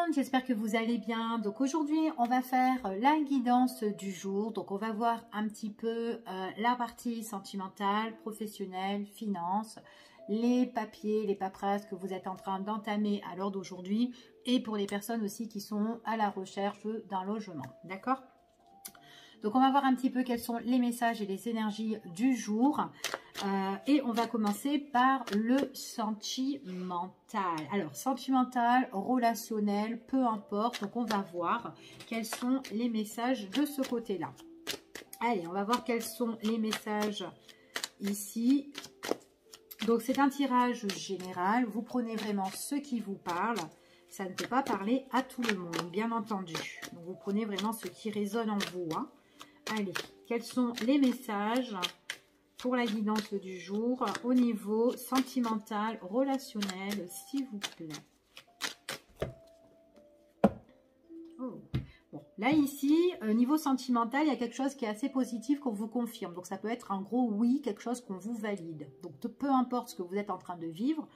monde, j'espère que vous allez bien. Donc aujourd'hui, on va faire la guidance du jour. Donc on va voir un petit peu la partie sentimentale, professionnelle, finance, les papiers, les paperasses que vous êtes en train d'entamer à l'heure d'aujourd'hui et pour les personnes aussi qui sont à la recherche d'un logement. D'accord ? Donc on va voir un petit peu quels sont les messages et les énergies du jour. Et on va commencer par le sentimental. Alors sentimental, relationnel, peu importe. Donc on va voir quels sont les messages de ce côté-là. Allez, on va voir quels sont les messages ici. Donc c'est un tirage général. Vous prenez vraiment ce qui vous parle. Ça ne peut pas parler à tout le monde, bien entendu. Donc vous prenez vraiment ce qui résonne en vous, hein. Allez, quels sont les messages pour la guidance du jour au niveau sentimental, relationnel, s'il vous plaît. Oh. Bon, là ici, niveau sentimental, il y a quelque chose qui est assez positif qu'on vous confirme. Donc ça peut être un gros oui, quelque chose qu'on vous valide. Donc peu importe ce que vous êtes en train de vivre,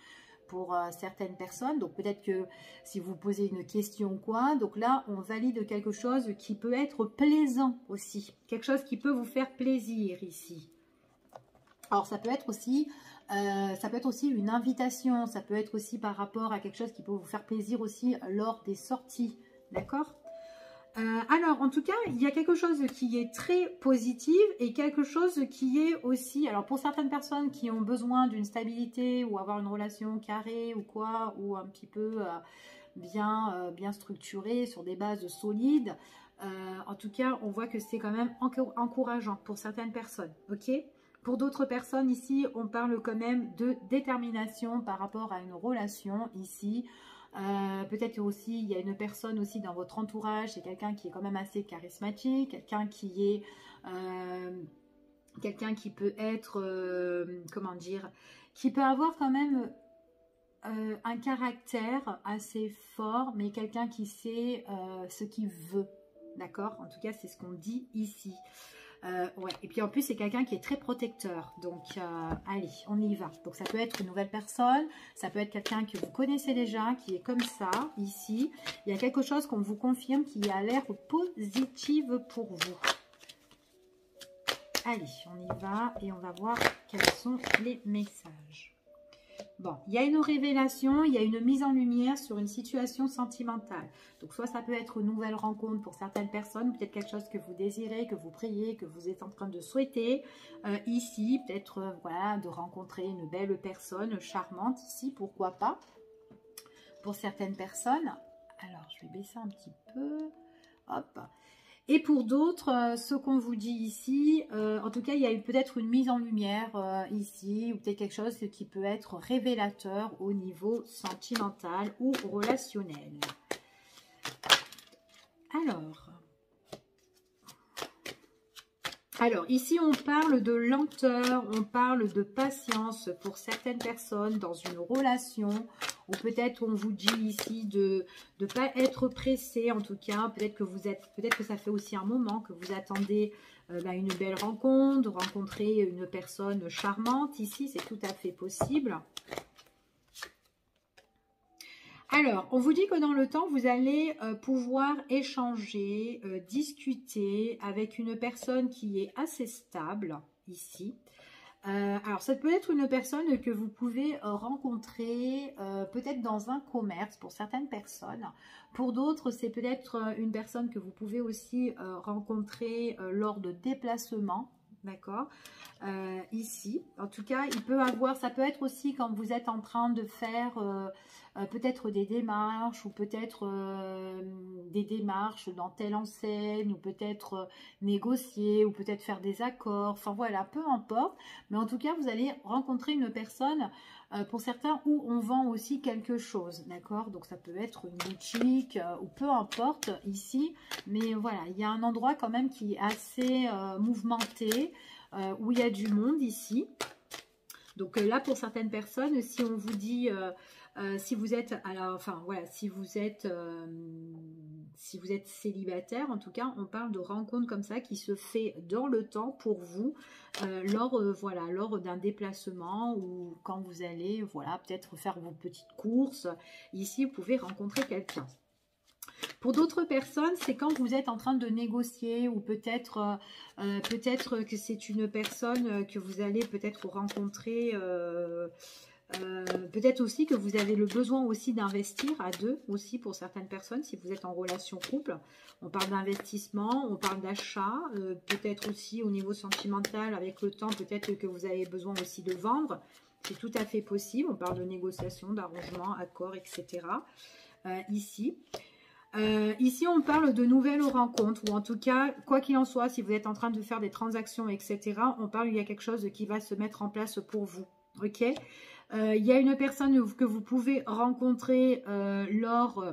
pour certaines personnes, donc peut-être que si vous posez une question quoi, donc là on valide quelque chose qui peut être plaisant aussi, quelque chose qui peut vous faire plaisir ici. Alors ça peut être aussi une invitation, ça peut être aussi par rapport à quelque chose qui peut vous faire plaisir aussi lors des sorties, d'accord? Alors, en tout cas, il y a quelque chose qui est très positif et quelque chose qui est aussi... Alors, pour certaines personnes qui ont besoin d'une stabilité ou avoir une relation carrée ou quoi, ou un petit peu bien structurée sur des bases solides, en tout cas, on voit que c'est quand même encourageant pour certaines personnes, ok ? Pour d'autres personnes, ici, on parle quand même de détermination par rapport à une relation, ici. Peut-être aussi il y a une personne aussi dans votre entourage, c'est quelqu'un qui est quand même assez charismatique, quelqu'un qui peut être comment dire, qui peut avoir quand même un caractère assez fort, mais quelqu'un qui sait ce qu'il veut, d'accord? En tout cas c'est ce qu'on dit ici. Ouais. Et puis en plus c'est quelqu'un qui est très protecteur, donc allez, on y va. Donc ça peut être une nouvelle personne, ça peut être quelqu'un que vous connaissez déjà, qui est comme ça, ici. Il y a quelque chose qu'on vous confirme qui a l'air positif pour vous. Allez, on y va et on va voir quels sont les messages. Bon, il y a une révélation, il y a une mise en lumière sur une situation sentimentale. Donc, soit ça peut être une nouvelle rencontre pour certaines personnes, peut-être quelque chose que vous désirez, que vous priez, que vous êtes en train de souhaiter. Ici, peut-être, voilà, de rencontrer une belle personne charmante ici, pourquoi pas, pour certaines personnes. Alors, je vais baisser un petit peu. Hop. Et pour d'autres, ce qu'on vous dit ici, en tout cas, il y a peut-être une mise en lumière ici, ou peut-être quelque chose qui peut être révélateur au niveau sentimental ou relationnel. Alors, ici, on parle de lenteur, on parle de patience pour certaines personnes dans une relation, ou peut-être on vous dit ici de ne pas être pressé, en tout cas, peut-être que ça fait aussi un moment que vous attendez une belle rencontre, de rencontrer une personne charmante, ici, c'est tout à fait possible. Alors, on vous dit que dans le temps, vous allez pouvoir échanger, discuter avec une personne qui est assez stable, ici. Alors, ça peut être une personne que vous pouvez rencontrer peut-être dans un commerce pour certaines personnes. Pour d'autres, c'est peut-être une personne que vous pouvez aussi rencontrer lors de déplacements. D'accord, ici. En tout cas, ça peut être aussi quand vous êtes en train de faire peut-être des démarches ou peut-être des démarches dans telle enseigne ou peut-être négocier ou peut-être faire des accords. Enfin voilà, peu importe. Mais en tout cas, vous allez rencontrer une personne pour certains où on vend aussi quelque chose. D'accord, donc ça peut être une boutique ou peu importe ici. Mais voilà, il y a un endroit quand même qui est assez mouvementé. Où il y a du monde ici. Donc là, pour certaines personnes, si on vous dit, si vous êtes célibataire, en tout cas, on parle de rencontre comme ça qui se fait dans le temps pour vous, lors d'un déplacement ou quand vous allez, voilà, peut-être faire vos petites courses. Ici, vous pouvez rencontrer quelqu'un. Pour d'autres personnes, c'est quand vous êtes en train de négocier ou peut-être que c'est une personne que vous allez peut-être rencontrer. Peut-être aussi que vous avez le besoin aussi d'investir à deux aussi pour certaines personnes si vous êtes en relation couple. On parle d'investissement, on parle d'achat, peut-être aussi au niveau sentimental avec le temps, peut-être que vous avez besoin aussi de vendre. C'est tout à fait possible. On parle de négociation, d'arrangement, accord, etc. Ici, on parle de nouvelles rencontres, ou en tout cas, quoi qu'il en soit, si vous êtes en train de faire des transactions, etc., on parle il y a quelque chose qui va se mettre en place pour vous. Ok, il y a une personne que vous pouvez rencontrer lors...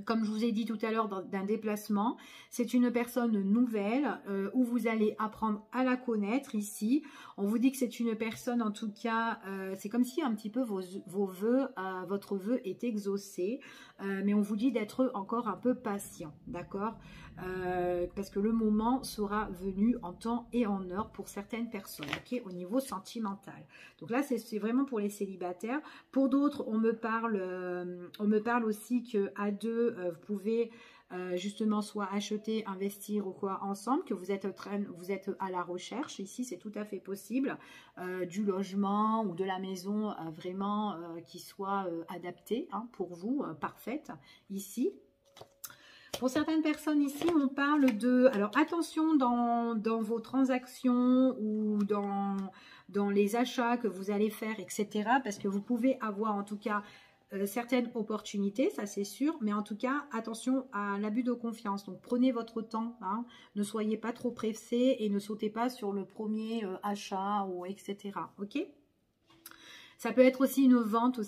Comme je vous ai dit tout à l'heure, d'un déplacement, c'est une personne nouvelle où vous allez apprendre à la connaître ici. On vous dit que c'est une personne, en tout cas, c'est comme si un petit peu vos vœux, votre vœu est exaucé, mais on vous dit d'être encore un peu patient, d'accord, parce que le moment sera venu en temps et en heure pour certaines personnes, ok, au niveau sentimental. Donc là, c'est vraiment pour les célibataires. Pour d'autres, on me parle aussi que à deux, vous pouvez justement soit acheter, investir ou quoi ensemble, que vous êtes à la recherche. Ici, c'est tout à fait possible du logement ou de la maison vraiment qui soit adaptée hein, pour vous, parfaite ici. Pour certaines personnes ici, on parle de... Alors attention dans vos transactions ou dans les achats que vous allez faire, etc. Parce que vous pouvez avoir en tout cas certaines opportunités, ça c'est sûr. Mais en tout cas, attention à l'abus de confiance. Donc prenez votre temps, hein, ne soyez pas trop pressés et ne sautez pas sur le premier achat ou etc. Ok ? Ça peut être aussi une vente,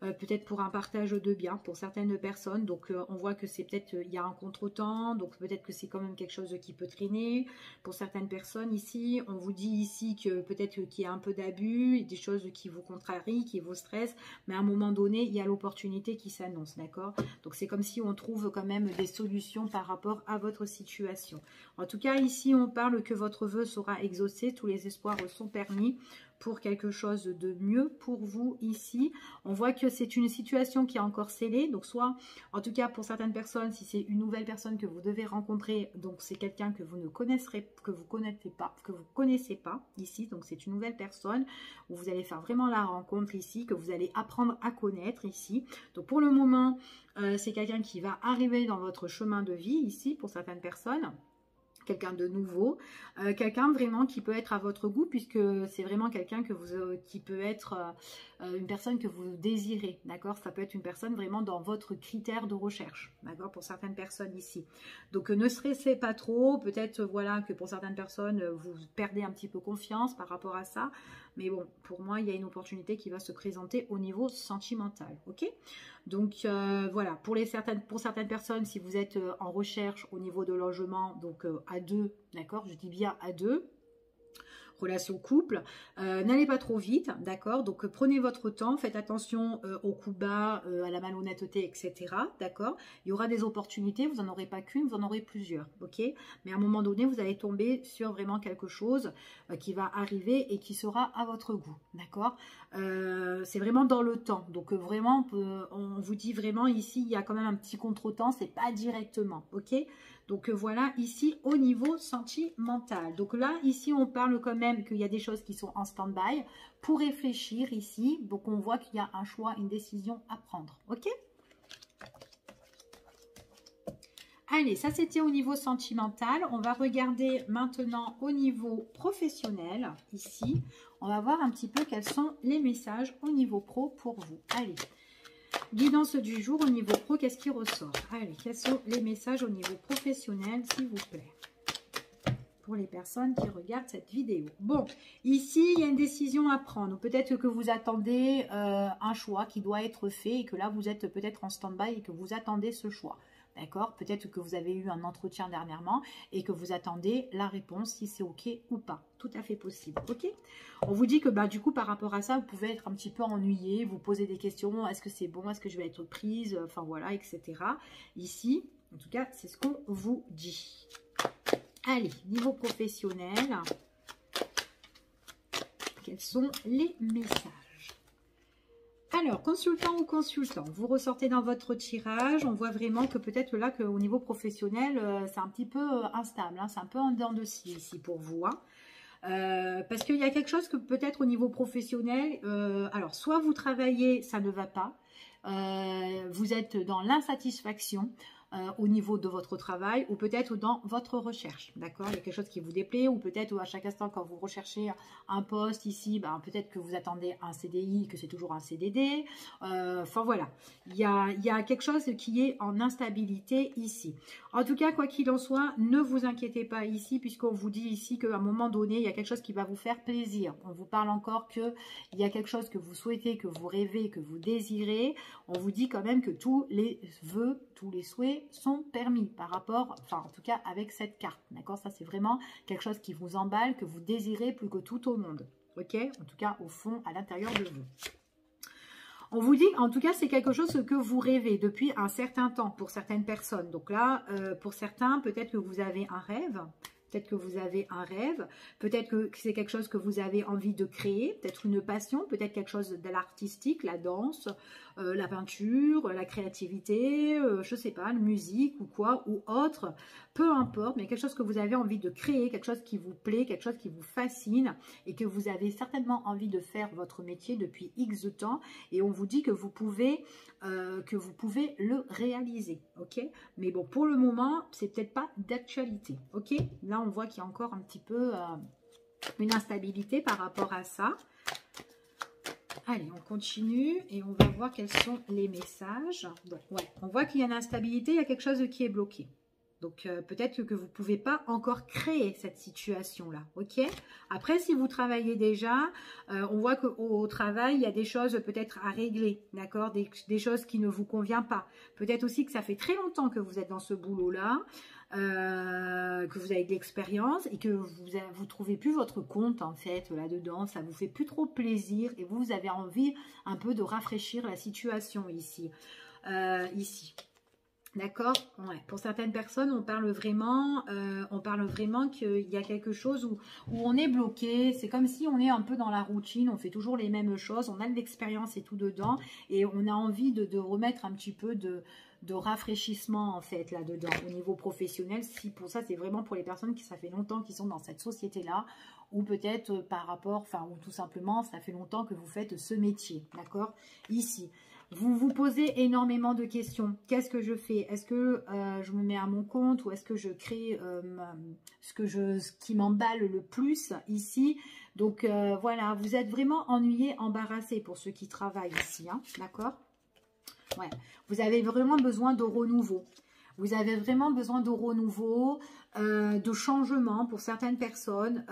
peut-être pour un partage de biens pour certaines personnes. Donc, on voit que c'est peut-être, il y a un contretemps, donc peut-être que c'est quand même quelque chose qui peut traîner. Pour certaines personnes ici, on vous dit ici que peut-être qu'il y a un peu d'abus, des choses qui vous contrarient, qui vous stressent, mais à un moment donné, il y a l'opportunité qui s'annonce, d'accord? Donc, c'est comme si on trouve quand même des solutions par rapport à votre situation. En tout cas, ici, on parle que votre vœu sera exaucé, tous les espoirs sont permis pour quelque chose de mieux pour vous ici. On voit que c'est une situation qui est encore scellée, donc soit, en tout cas pour certaines personnes, si c'est une nouvelle personne que vous devez rencontrer, donc c'est quelqu'un que vous ne connaisserez, que vous connaissez pas ici, donc c'est une nouvelle personne où vous allez faire vraiment la rencontre ici, que vous allez apprendre à connaître ici. Donc pour le moment, c'est quelqu'un qui va arriver dans votre chemin de vie ici pour certaines personnes. Quelqu'un de nouveau, quelqu'un vraiment qui peut être à votre goût, puisque c'est vraiment quelqu'un qui peut être une personne que vous désirez, d'accord? Ça peut être une personne vraiment dans votre critère de recherche, d'accord? Pour certaines personnes ici. Donc ne stressez pas trop, peut-être voilà que pour certaines personnes, vous perdez un petit peu confiance par rapport à ça, mais bon, pour moi, il y a une opportunité qui va se présenter au niveau sentimental, ok? Donc voilà, pour certaines personnes, si vous êtes en recherche au niveau de logement, donc à deux, d'accord, je dis bien à deux, relation couple, n'allez pas trop vite, d'accord, donc prenez votre temps, faites attention aux coups bas, à la malhonnêteté, etc., d'accord, il y aura des opportunités, vous n'en aurez pas qu'une, vous en aurez plusieurs, ok, mais à un moment donné, vous allez tomber sur vraiment quelque chose qui va arriver et qui sera à votre goût, d'accord, c'est vraiment dans le temps, donc vraiment, on vous dit vraiment ici, il y a quand même un petit contretemps, c'est pas directement, ok. Donc voilà, ici, au niveau sentimental. Donc là, ici, on parle quand même qu'il y a des choses qui sont en stand-by pour réfléchir ici. Donc on voit qu'il y a un choix, une décision à prendre. Ok ? Allez, ça c'était au niveau sentimental. On va regarder maintenant au niveau professionnel. Ici, on va voir un petit peu quels sont les messages au niveau pro pour vous. Allez. Guidance du jour au niveau pro, qu'est-ce qui ressort? Allez, quels sont les messages au niveau professionnel, s'il vous plaît, pour les personnes qui regardent cette vidéo? Bon, ici, il y a une décision à prendre. Peut-être que vous attendez un choix qui doit être fait et que là, vous êtes peut-être en stand-by et que vous attendez ce choix. D'accord? Peut-être que vous avez eu un entretien dernièrement et que vous attendez la réponse, si c'est OK ou pas. Tout à fait possible. OK? On vous dit que bah, du coup, par rapport à ça, vous pouvez être un petit peu ennuyé, vous poser des questions. Est-ce que c'est bon? Est-ce que je vais être prise? Enfin voilà, etc. Ici, en tout cas, c'est ce qu'on vous dit. Allez, niveau professionnel, quels sont les messages? Alors, consultant ou consultant, vous ressortez dans votre tirage, on voit vraiment que peut-être là, qu'au niveau professionnel, c'est un petit peu instable, hein, c'est un peu en dents de scie ici pour vous. Hein. Parce qu'il y a quelque chose que peut-être au niveau professionnel, alors soit vous travaillez, ça ne va pas, vous êtes dans l'insatisfaction, au niveau de votre travail ou peut-être dans votre recherche, d'accord? Il y a quelque chose qui vous déplaît ou peut-être à chaque instant quand vous recherchez un poste ici, ben, peut-être que vous attendez un CDI, que c'est toujours un CDD. Enfin voilà, il y a quelque chose qui est en instabilité ici. En tout cas, quoi qu'il en soit, ne vous inquiétez pas ici puisqu'on vous dit ici qu'à un moment donné, il y a quelque chose qui va vous faire plaisir. On vous parle encore qu'il y a quelque chose que vous souhaitez, que vous rêvez, que vous désirez. On vous dit quand même que tous les vœux, tous les souhaits sont permis par rapport, enfin en tout cas avec cette carte, d'accord? Ça c'est vraiment quelque chose qui vous emballe, que vous désirez plus que tout au monde, ok? En tout cas au fond, à l'intérieur de vous. On vous dit, en tout cas, c'est quelque chose que vous rêvez depuis un certain temps pour certaines personnes. Donc là, pour certains, peut-être que vous avez un rêve. Peut-être que vous avez un rêve, peut-être que c'est quelque chose que vous avez envie de créer, peut-être une passion, peut-être quelque chose de l'artistique, la danse, la peinture, la créativité, je ne sais pas, la musique ou quoi, ou autre, peu importe, mais quelque chose que vous avez envie de créer, quelque chose qui vous plaît, quelque chose qui vous fascine et que vous avez certainement envie de faire votre métier depuis X de temps et on vous dit que vous pouvez le réaliser, ok? Mais bon, pour le moment, c'est peut-être pas d'actualité, ok? Là, on voit qu'il y a encore un petit peu une instabilité par rapport à ça. Allez, on continue et on va voir quels sont les messages. Bon, ouais, on voit qu'il y a une instabilité, il y a quelque chose qui est bloqué. Donc, peut-être que vous ne pouvez pas encore créer cette situation-là, ok? Après, si vous travaillez déjà, on voit qu'au travail, il y a des choses peut-être à régler, d'accord? Des choses qui ne vous conviennent pas. Peut-être aussi que ça fait très longtemps que vous êtes dans ce boulot-là, que vous avez de l'expérience et que vous trouvez plus votre compte, en fait, là-dedans. Ça vous fait plus trop plaisir et vous avez envie un peu de rafraîchir la situation ici. D'accord, ouais. Pour certaines personnes, on parle vraiment qu'il y a quelque chose où on est bloqué. C'est comme si on est un peu dans la routine, on fait toujours les mêmes choses, on a de l'expérience et tout dedans, et on a envie de remettre un petit peu de rafraîchissement en fait là-dedans au niveau professionnel. Si pour ça, c'est vraiment pour les personnes qui ça fait longtemps qu'ils sont dans cette société-là, ou peut-être par rapport, enfin, ou tout simplement, ça fait longtemps que vous faites ce métier, d'accord? Ici. Vous vous posez énormément de questions. Qu'est-ce que je fais? Est-ce que je me mets à mon compte ou est-ce que je crée ce qui m'emballe le plus ici? Donc voilà, vous êtes vraiment ennuyé, embarrassé pour ceux qui travaillent ici, hein, d'accord? Ouais, vous avez vraiment besoin de renouveau. Vous avez vraiment besoin de renouveau, de changement pour certaines personnes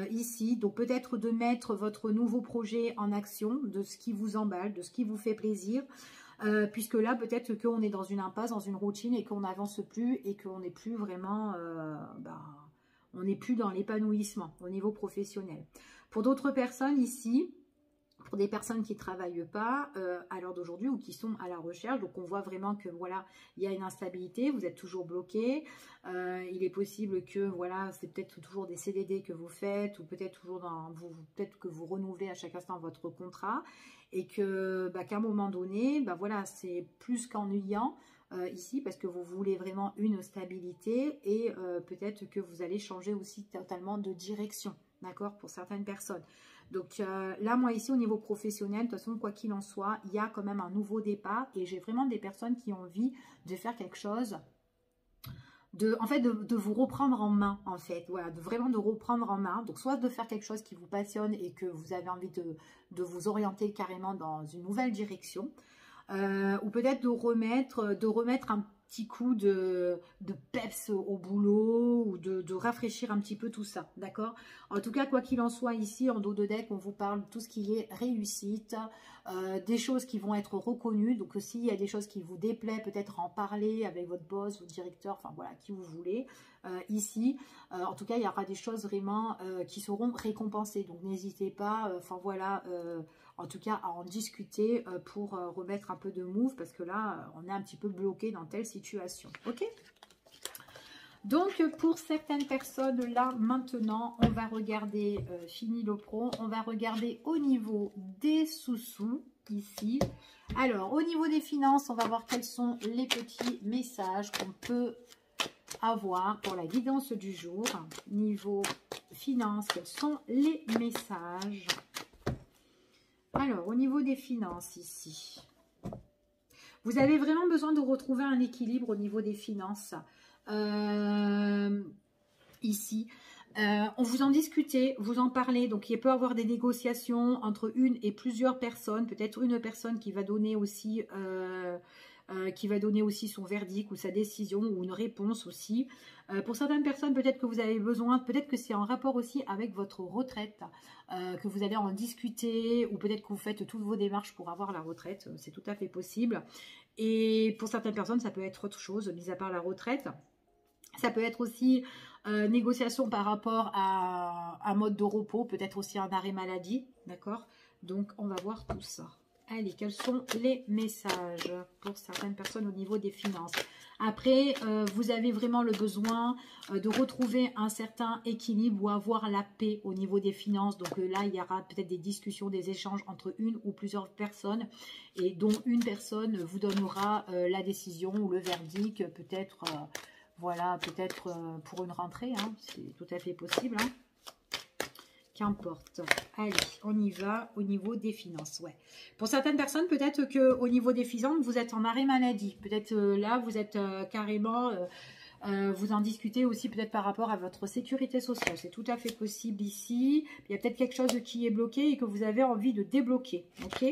ici. Donc peut-être de mettre votre nouveau projet en action, de ce qui vous emballe, de ce qui vous fait plaisir. Puisque là, peut-être qu'on est dans une impasse, dans une routine et qu'on n'avance plus et qu'on n'est plus vraiment... on n'est plus dans l'épanouissement au niveau professionnel. Pour d'autres personnes ici... Pour des personnes qui ne travaillent pas à l'heure d'aujourd'hui ou qui sont à la recherche. Donc, on voit vraiment que, voilà, il y a une instabilité, vous êtes toujours bloqué. Il est possible que, voilà, c'est peut-être toujours des CDD que vous faites ou peut-être toujours peut-être que vous renouvelez à chaque instant votre contrat et que, qu'à un moment donné, voilà, c'est plus qu'ennuyant ici parce que vous voulez vraiment une stabilité et peut-être que vous allez changer aussi totalement de direction, d'accord, pour certaines personnes. Donc là, moi ici, au niveau professionnel, de toute façon, quoi qu'il en soit, il y a quand même un nouveau départ et j'ai vraiment des personnes qui ont envie de faire quelque chose, de vous reprendre en main, en fait. Voilà, vraiment de reprendre en main. Donc, soit de faire quelque chose qui vous passionne et que vous avez envie de vous orienter carrément dans une nouvelle direction. Ou peut-être de remettre un petit coup de peps au boulot ou de rafraîchir un petit peu tout ça, d'accord? En tout cas, quoi qu'il en soit, ici, en dos de deck, on vous parle de tout ce qui est réussite, des choses qui vont être reconnues. Donc, s'il y a des choses qui vous déplaient, peut-être en parler avec votre boss, votre directeur, enfin voilà, qui vous voulez. Ici, en tout cas, il y aura des choses vraiment qui seront récompensées. Donc, n'hésitez pas, enfin voilà... en tout cas, à en discuter pour remettre un peu de move parce que là, on est un petit peu bloqué dans telle situation. Ok? Donc, pour certaines personnes, là, maintenant, on va regarder, fini le pro, on va regarder au niveau des sous-sous. ici. Alors, au niveau des finances, on va voir quels sont les petits messages qu'on peut avoir pour la guidance du jour. Niveau finances, quels sont les messages? Alors, au niveau des finances ici, vous avez vraiment besoin de retrouver un équilibre au niveau des finances. Ici, on vous en discutez, vous en parlez, donc il peut y avoir des négociations entre une et plusieurs personnes, peut-être une personne qui va donner aussi son verdict ou sa décision ou une réponse aussi. Pour certaines personnes, peut-être que vous avez besoin, peut-être que c'est en rapport aussi avec votre retraite, que vous allez en discuter, ou peut-être que vous faites toutes vos démarches pour avoir la retraite, c'est tout à fait possible. Et pour certaines personnes, ça peut être autre chose, mis à part la retraite. Ça peut être aussi négociation par rapport à un mode de repos, peut-être aussi un arrêt maladie, d'accord? Donc, on va voir tout ça. Allez, quels sont les messages pour certaines personnes au niveau des finances? Après, vous avez vraiment le besoin de retrouver un certain équilibre ou avoir la paix au niveau des finances. Donc là, il y aura peut-être des discussions, des échanges entre une ou plusieurs personnes et dont une personne vous donnera la décision ou le verdict, peut-être, voilà, peut-être pour une rentrée, hein, c'est tout à fait possible, hein. Qu'importe. Allez, on y va au niveau des finances. Ouais. Pour certaines personnes, peut-être qu'au niveau des finances, vous êtes en arrêt maladie. Peut-être là, vous êtes carrément... vous en discutez aussi peut-être par rapport à votre sécurité sociale. C'est tout à fait possible ici. Il y a peut-être quelque chose qui est bloqué et que vous avez envie de débloquer. Ok?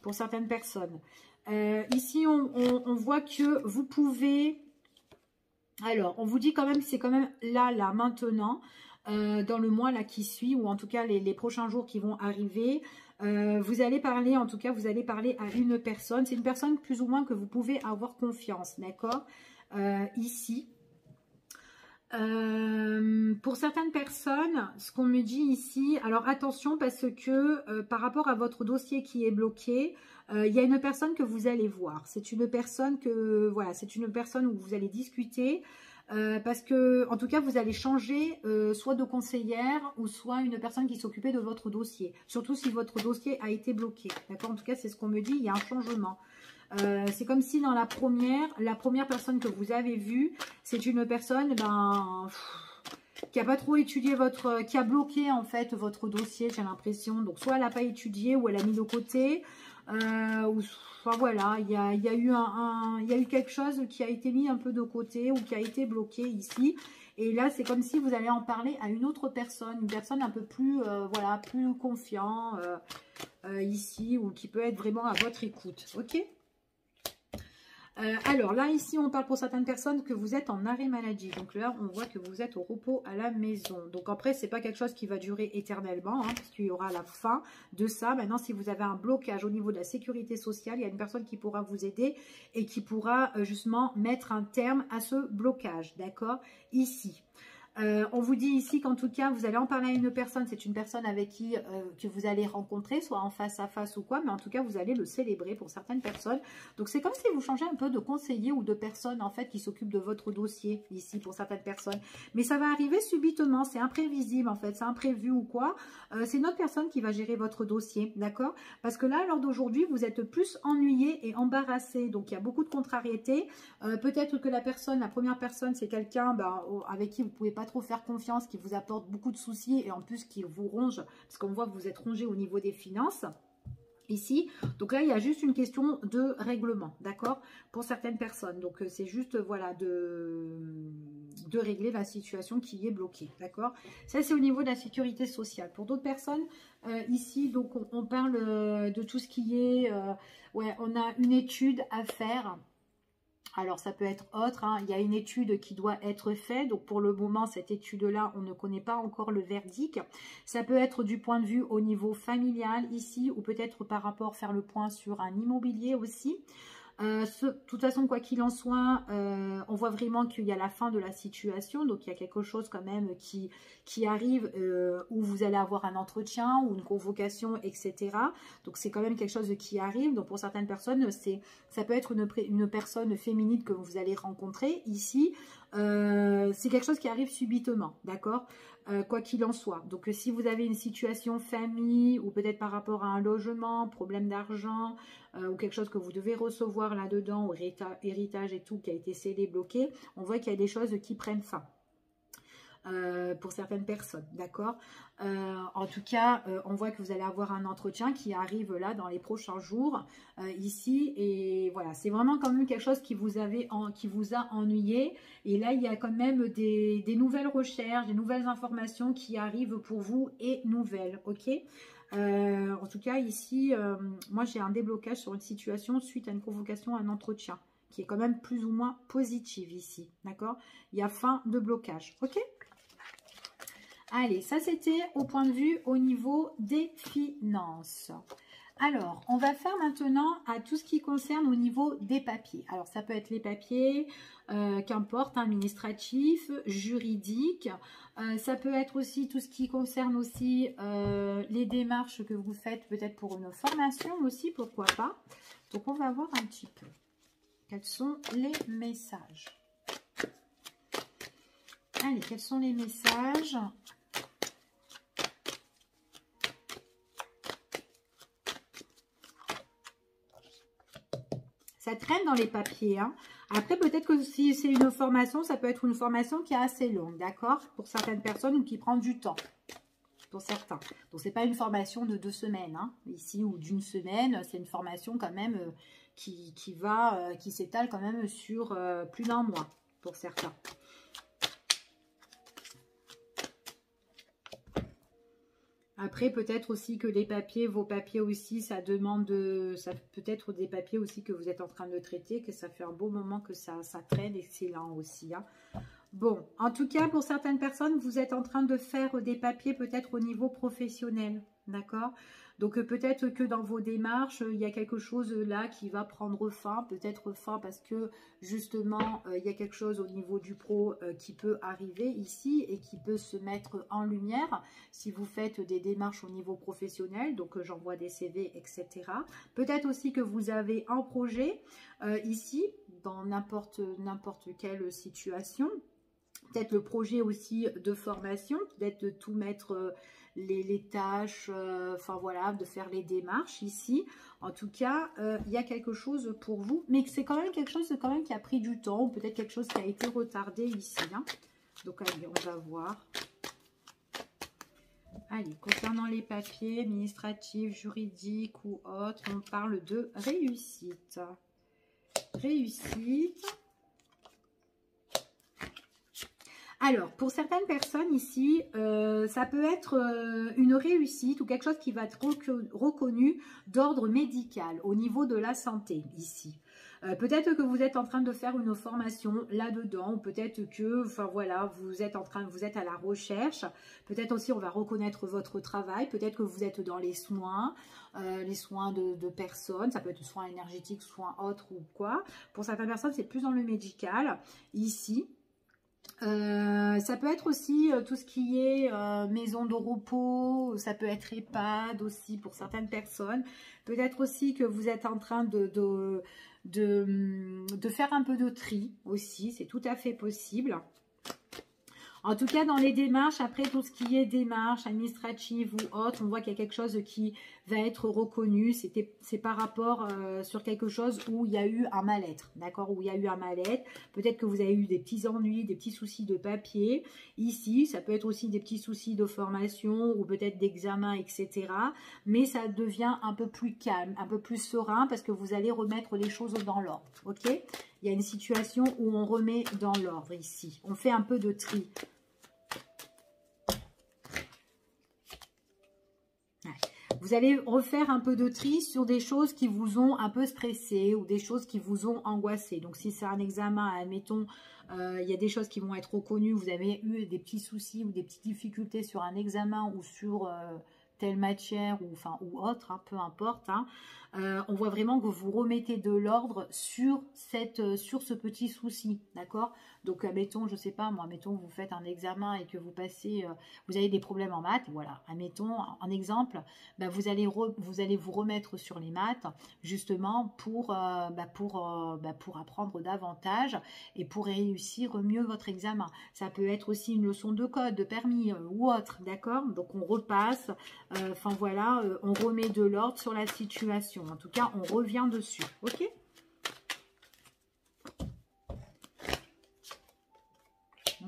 Pour certaines personnes. Ici, on voit que vous pouvez... Alors, on vous dit quand même, c'est quand même là, maintenant... dans le mois là qui suit, ou en tout cas les prochains jours qui vont arriver, vous allez parler, en tout cas vous allez parler à une personne, c'est une personne plus ou moins que vous pouvez avoir confiance, d'accord, ici. Pour certaines personnes, ce qu'on me dit ici, alors attention parce que par rapport à votre dossier qui est bloqué, il y a une personne que vous allez voir, c'est une personne que, voilà, c'est une personne où vous allez discuter, parce que, en tout cas, vous allez changer soit de conseillère ou soit une personne qui s'occupait de votre dossier. Surtout si votre dossier a été bloqué. D'accord? En tout cas, c'est ce qu'on me dit, il y a un changement. C'est comme si dans la première personne que vous avez vue, c'est une personne qui n'a pas trop étudié qui a bloqué en fait votre dossier, j'ai l'impression. Donc soit elle n'a pas étudié ou elle a mis de côté. Enfin voilà, il y a eu quelque chose qui a été mis un peu de côté ou qui a été bloqué ici. Et là, c'est comme si vous allez en parler à une autre personne, une personne un peu plus, voilà, plus confiant ici, ou qui peut être vraiment à votre écoute. Ok? Alors là, ici, on parle pour certaines personnes que vous êtes en arrêt maladie. Donc là, on voit que vous êtes au repos à la maison. Donc après, c'est pas quelque chose qui va durer éternellement, hein, parce qu'il y aura la fin de ça. Maintenant, si vous avez un blocage au niveau de la sécurité sociale, il y a une personne qui pourra vous aider et qui pourra justement mettre un terme à ce blocage. D'accord? Ici. On vous dit ici qu'en tout cas, vous allez en parler à une personne. C'est une personne avec qui que vous allez rencontrer, soit en face à face ou quoi. Mais en tout cas, vous allez le célébrer pour certaines personnes. Donc, c'est comme si vous changez un peu de conseiller ou de personne, en fait, qui s'occupe de votre dossier, ici, pour certaines personnes. Mais ça va arriver subitement. C'est imprévisible, en fait. C'est imprévu ou quoi. C'est une autre personne qui va gérer votre dossier, d'accord? Parce que là, lors d'aujourd'hui, vous êtes plus ennuyé et embarrassé. Donc, il y a beaucoup de contrariétés. Peut-être que la première personne, c'est quelqu'un avec qui vous ne pouvez pas trop faire confiance, qui vous apporte beaucoup de soucis et en plus qui vous ronge, parce qu'on voit que vous êtes rongé au niveau des finances ici. Donc là, il y a juste une question de règlement, d'accord, pour certaines personnes. Donc c'est juste, voilà, de régler la situation qui est bloquée, d'accord. Ça, c'est au niveau de la sécurité sociale. Pour d'autres personnes, ici, donc on parle de tout ce qui est, ouais, on a une étude à faire. Alors, ça peut être autre, hein. Il y a une étude qui doit être faite. Donc, pour le moment, cette étude-là, on ne connaît pas encore le verdict. Ça peut être du point de vue au niveau familial ici, ou peut-être par rapport faire le point sur un immobilier aussi. De toute façon, quoi qu'il en soit, on voit vraiment qu'il y a la fin de la situation. Donc, il y a quelque chose quand même qui arrive où vous allez avoir un entretien ou une convocation, etc. Donc, c'est quand même quelque chose qui arrive. Donc, pour certaines personnes, ça peut être une personne féminine que vous allez rencontrer ici. c'est quelque chose qui arrive subitement, d'accord, quoi qu'il en soit. Donc, si vous avez une situation famille ou peut-être par rapport à un logement, problème d'argent ou quelque chose que vous devez recevoir là-dedans, ou héritage et tout qui a été scellé, bloqué, on voit qu'il y a des choses qui prennent fin. Pour certaines personnes, d'accord. En tout cas, on voit que vous allez avoir un entretien qui arrive là dans les prochains jours ici, et voilà, c'est vraiment quand même quelque chose qui vous a ennuyé, et là il y a quand même des nouvelles recherches, des nouvelles informations qui arrivent pour vous, et nouvelles, ok. En tout cas ici, moi j'ai un déblocage sur une situation suite à une convocation à un entretien qui est quand même plus ou moins positive ici, d'accord. Il y a fin de blocage, ok. Allez, ça c'était au point de vue au niveau des finances. Alors, on va faire maintenant à tout ce qui concerne au niveau des papiers. Alors, ça peut être les papiers, qu'importe, administratifs, juridiques. Ça peut être aussi tout ce qui concerne aussi les démarches que vous faites peut-être pour une formation aussi, pourquoi pas. Donc, on va voir un petit peu quels sont les messages. Allez, quels sont les messages ? Ça traîne dans les papiers, hein. Après, peut-être que si c'est une formation, ça peut être une formation qui est assez longue, d'accord, pour certaines personnes, ou qui prend du temps, pour certains. Donc, c'est pas une formation de 2 semaines, hein, ici, ou d'une semaine. C'est une formation quand même qui s'étale quand même sur plus d'1 mois, pour certains. Après, peut-être aussi que les papiers, vos papiers aussi, ça demande, ça peut être des papiers aussi que vous êtes en train de traiter, que ça fait un beau moment que ça traîne, et c'est lent aussi, hein. Bon, en tout cas, pour certaines personnes, vous êtes en train de faire des papiers peut-être au niveau professionnel, d'accord? Donc, peut-être que dans vos démarches, il y a quelque chose là qui va prendre fin, peut-être fin parce que, justement, il y a quelque chose au niveau du pro qui peut arriver ici et qui peut se mettre en lumière si vous faites des démarches au niveau professionnel, donc j'envoie des CV, etc. Peut-être aussi que vous avez un projet ici, dans n'importe quelle situation. Peut-être le projet aussi de formation, peut-être de tout mettre les tâches, enfin voilà, de faire les démarches ici. En tout cas, il y a quelque chose pour vous, mais c'est quand même quelque chose quand même qui a pris du temps, ou peut-être quelque chose qui a été retardé ici, hein. Donc allez, on va voir. Allez, concernant les papiers administratifs, juridiques ou autres, on parle de réussite. Réussite. Alors, pour certaines personnes ici, ça peut être une réussite ou quelque chose qui va être reconnu d'ordre médical au niveau de la santé ici. Peut-être que vous êtes en train de faire une formation là-dedans, ou peut-être que, enfin voilà, vous êtes à la recherche. Peut-être aussi on va reconnaître votre travail. Peut-être que vous êtes dans les soins de personnes. Ça peut être soins énergétiques, soins autres ou quoi. Pour certaines personnes, c'est plus dans le médical ici. Ça peut être aussi tout ce qui est maison de repos, ça peut être EHPAD aussi pour certaines personnes. Peut-être aussi que vous êtes en train de faire un peu de tri aussi, c'est tout à fait possible. En tout cas, dans les démarches, après tout ce qui est démarches administratives ou autres, on voit qu'il y a quelque chose qui va être reconnu. C'est par rapport sur quelque chose où il y a eu un mal-être, d'accord? Où il y a eu un mal-être. Peut-être que vous avez eu des petits ennuis, des petits soucis de papier. Ici, ça peut être aussi des petits soucis de formation ou peut-être d'examen, etc. Mais ça devient un peu plus calme, un peu plus serein parce que vous allez remettre les choses dans l'ordre, ok? Il y a une situation où on remet dans l'ordre ici. On fait un peu de tri. Vous allez refaire un peu de tri sur des choses qui vous ont un peu stressé ou des choses qui vous ont angoissé. Donc, si c'est un examen, admettons, il y a des choses qui vont être reconnues. Vous avez eu des petits soucis ou des petites difficultés sur un examen ou sur telle matière ou autre, hein, peu importe. Hein. On voit vraiment que vous remettez de l'ordre sur ce petit souci, d'accord? Donc, admettons, je sais pas, moi, admettons, vous faites un examen et que vous passez, vous avez des problèmes en maths, voilà, admettons, en exemple, bah, vous allez vous remettre sur les maths, justement, pour apprendre davantage et pour réussir mieux votre examen. Ça peut être aussi une leçon de code, de permis ou autre, d'accord? Donc, on repasse, enfin, voilà, on remet de l'ordre sur la situation. En tout cas, on revient dessus, ok?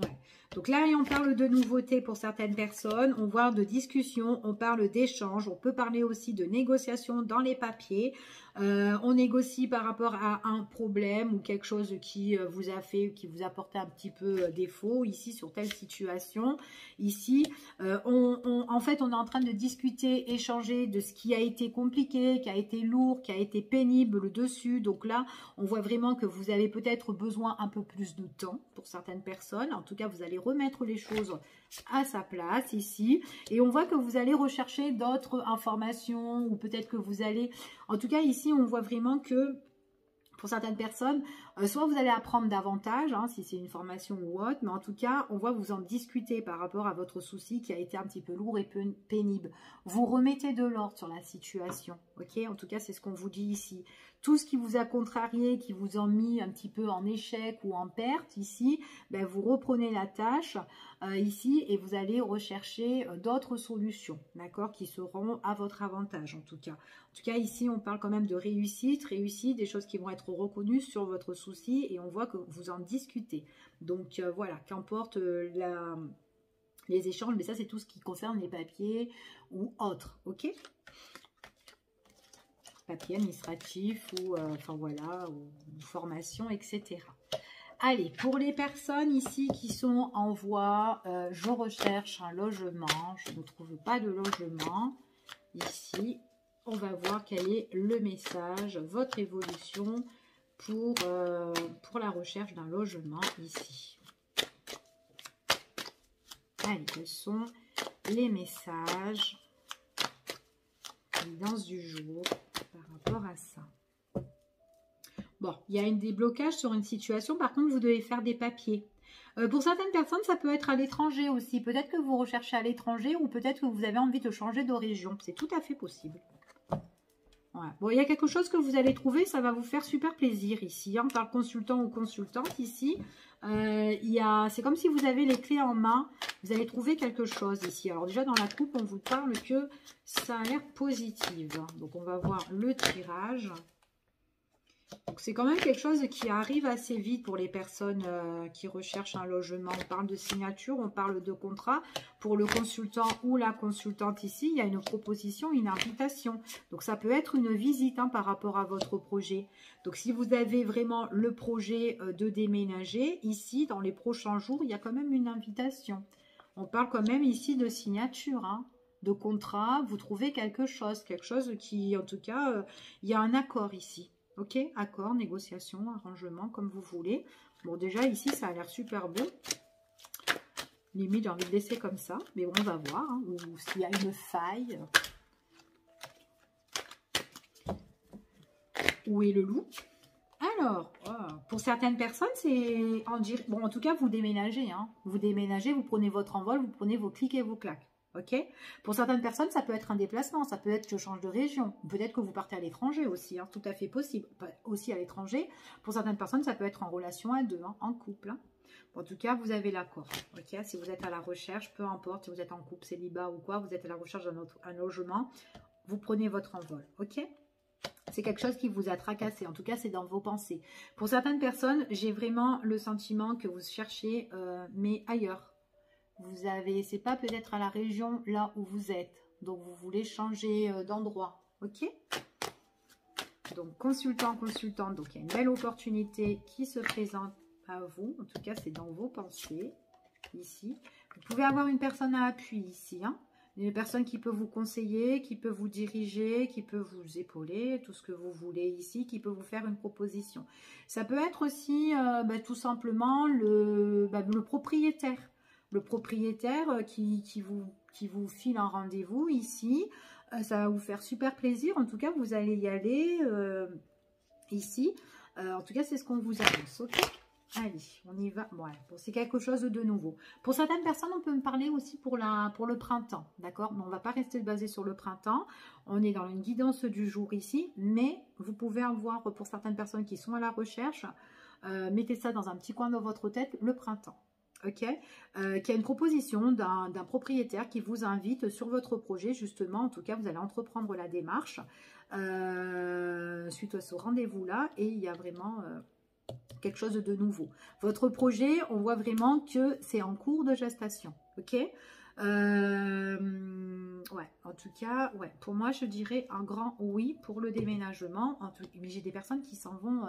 Ouais. Donc là, on parle de nouveautés pour certaines personnes, on voit de discussion, on parle d'échange, on peut parler aussi de négociation dans les papiers. On négocie par rapport à un problème ou quelque chose qui vous a fait, qui vous a porté un petit peu défaut ici sur telle situation. Ici, en fait, on est en train de discuter, échanger de ce qui a été compliqué, qui a été lourd, qui a été pénible dessus. Donc là, on voit vraiment que vous avez peut-être besoin un peu plus de temps pour certaines personnes. En tout cas, vous allez remettre les choses à sa place ici. Et on voit que vous allez rechercher d'autres informations ou peut-être que vous allez... En tout cas, ici, on voit vraiment que pour certaines personnes, soit vous allez apprendre davantage, hein, si c'est une formation ou autre, mais en tout cas, on voit que vous en discutez par rapport à votre souci qui a été un petit peu lourd et pénible. Vous remettez de l'ordre sur la situation, ok? En tout cas, c'est ce qu'on vous dit ici. Tout ce qui vous a contrarié, qui vous a mis un petit peu en échec ou en perte ici, ben vous reprenez la tâche ici et vous allez rechercher d'autres solutions, d'accord, qui seront à votre avantage en tout cas. En tout cas, ici, on parle quand même de réussite, des choses qui vont être reconnues sur votre souci et on voit que vous en discutez. Donc voilà, qu'importe les échanges, mais ça c'est tout ce qui concerne les papiers ou autres, ok? Papier administratif ou enfin voilà, ou formation, etc. Allez, pour les personnes ici qui sont en voie, je recherche un logement, je ne trouve pas de logement. Ici, on va voir quel est le message, votre évolution pour la recherche d'un logement ici. Allez, quels sont les messages, l'évidence du jour par rapport à ça? Bon, il y a des blocages sur une situation. Par contre, vous devez faire des papiers. Pour certaines personnes, ça peut être à l'étranger aussi. Peut-être que vous recherchez à l'étranger ou peut-être que vous avez envie de changer de région. C'est tout à fait possible. Ouais. Bon, il y a quelque chose que vous allez trouver. Ça va vous faire super plaisir ici. Hein, par consultant ou consultante ici. C'est comme si vous avez les clés en main. Vous allez trouver quelque chose ici. Alors déjà, dans la coupe, on vous parle que ça a l'air positif. Donc, on va voir le tirage. Donc, c'est quand même quelque chose qui arrive assez vite pour les personnes qui recherchent un logement. On parle de signature, on parle de contrat. Pour le consultant ou la consultante ici, il y a une proposition, une invitation. Donc, ça peut être une visite hein, par rapport à votre projet. Donc, si vous avez vraiment le projet de déménager, ici, dans les prochains jours, il y a quand même une invitation. On parle quand même ici de signature, hein, de contrat. Vous trouvez quelque chose qui, en tout cas, il y a un accord ici. Ok, accord, négociation, arrangement, comme vous voulez. Bon, déjà, ici, ça a l'air super beau. Limite, j'ai envie de laisser comme ça. Mais bon, on va voir. Hein, ou s'il y a une faille. Où est le loup? Alors, pour certaines personnes, c'est... Bon, en tout cas, vous déménagez. Hein. Vous déménagez, vous prenez votre envol, vous prenez vos clics et vos claques. Ok. Pour certaines personnes, ça peut être un déplacement, ça peut être que je change de région. Peut-être que vous partez à l'étranger aussi, hein, tout à fait possible. Aussi à l'étranger. Pour certaines personnes, ça peut être en relation à deux, hein, en couple. Hein. Bon, en tout cas, vous avez l'accord. Ok. Si vous êtes à la recherche, peu importe si vous êtes en couple, célibat ou quoi, vous êtes à la recherche d'un logement, vous prenez votre envol. Ok. C'est quelque chose qui vous a tracassé. En tout cas, c'est dans vos pensées. Pour certaines personnes, j'ai vraiment le sentiment que vous cherchez, mais ailleurs. Vous avez, c'est pas peut-être à la région là où vous êtes. Donc, vous voulez changer d'endroit. Ok? Donc, consultant, consultante. Donc, il y a une belle opportunité qui se présente à vous. En tout cas, c'est dans vos pensées. Ici. Vous pouvez avoir une personne à appui ici. Hein? Une personne qui peut vous conseiller, qui peut vous diriger, qui peut vous épauler, tout ce que vous voulez ici, qui peut vous faire une proposition. Ça peut être aussi tout simplement le propriétaire. Le propriétaire qui vous file un rendez-vous ici, ça va vous faire super plaisir. En tout cas, vous allez y aller ici. En tout cas, c'est ce qu'on vous annonce. Ok. Allez, on y va. Ouais, bon, c'est quelque chose de nouveau. Pour certaines personnes, on peut me parler aussi pour le printemps, d'accord? Mais on ne va pas rester basé sur le printemps. On est dans une guidance du jour ici, mais vous pouvez avoir, pour certaines personnes qui sont à la recherche, mettez ça dans un petit coin de votre tête, le printemps. Ok, qui a une proposition d'un propriétaire qui vous invite sur votre projet, justement. En tout cas, vous allez entreprendre la démarche suite à ce rendez-vous-là, et il y a vraiment quelque chose de nouveau. Votre projet, on voit vraiment que c'est en cours de gestation. Ok, ouais, en tout cas, ouais, pour moi, je dirais un grand oui pour le déménagement. Mais j'ai des personnes qui s'en vont.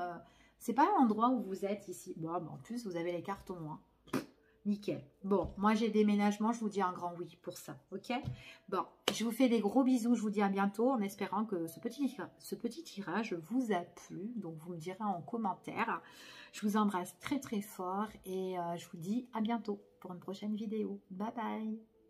C'est pas l'endroit où vous êtes ici. Bon, en plus, vous avez les cartons, hein. Nickel. Bon, moi j'ai déménagement, je vous dis un grand oui pour ça, ok? Bon, je vous fais des gros bisous, je vous dis à bientôt en espérant que ce petit tirage vous a plu. Donc vous me direz en commentaire. Je vous embrasse très très fort et je vous dis à bientôt pour une prochaine vidéo. Bye bye!